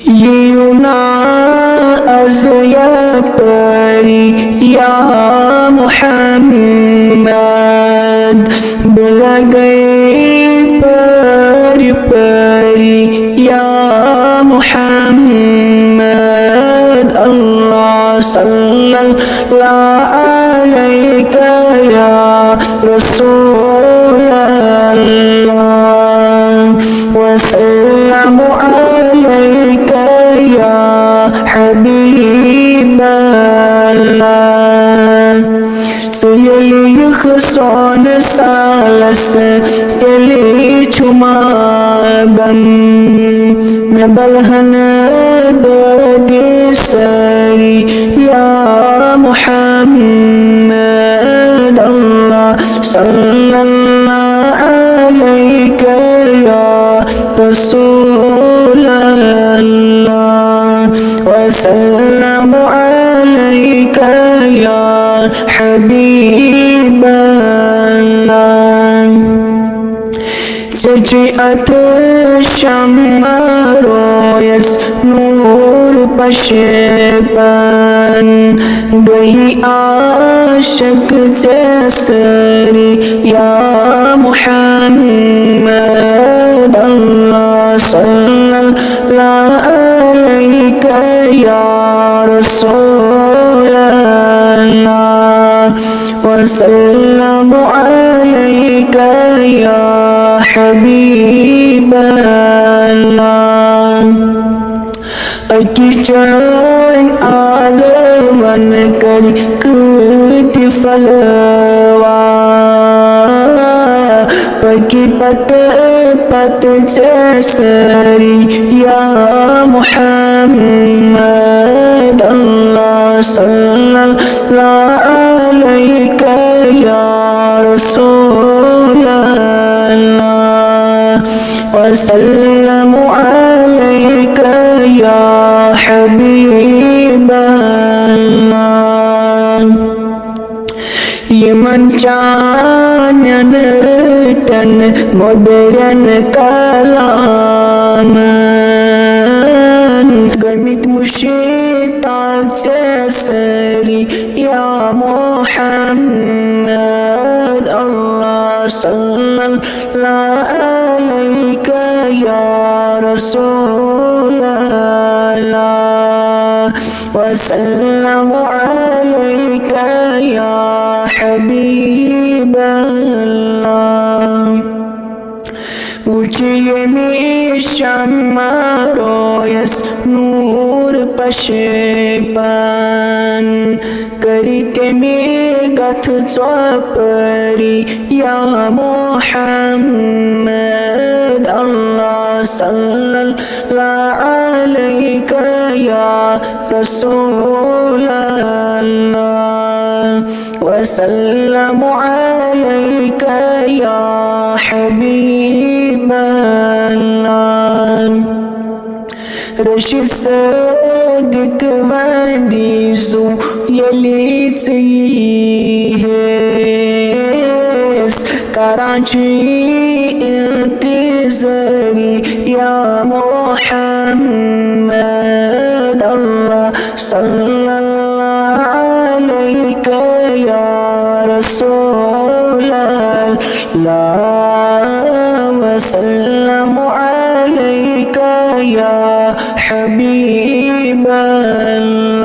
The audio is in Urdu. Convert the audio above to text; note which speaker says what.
Speaker 1: يونا أزيا بري يا محمد بلغي بري بري يا محمد الله صلى الله عليك يا رسول الله وسلم عليك يا حبيب الله سيلي خصون سالس يلي چما غم مبلهن دودي سري يا محمد الله صلى الله عليك يا رسول الله وسلم عليك يا حبيب الله ججئت الشمار يسنور بشبان گئی عاشق جسری یا محمد اللہ صلی اللہ علیک یا رسول اللہ وسلم علیک یا حبیب اللہ اکی چین آلوان کری کتی فلوا پکی پت پت جسری یا محمد اللہ صلی اللہ علیک یا رسول اللہ وسلم عليك يا حبيب الله يمن جانن رتن مدرن كلام قمت مشيطة جسري يا محمد الله صلى الله عليك يا رسول الله وسلم عليك يا حبيب الله وجيمي شمارو يسنور پشپان کری کمی گت چوپری یا محمد اللہ صلی اللہ علیک یا رسول اللہ وسلم علیک یا حبیب اللہ رشید صدق وندیزو یلیتی ہے کراچی انتظاری یا محمد اللہ صلی اللہ علیک یا رسول اللہ وسلم علیک یا حبیب اللہ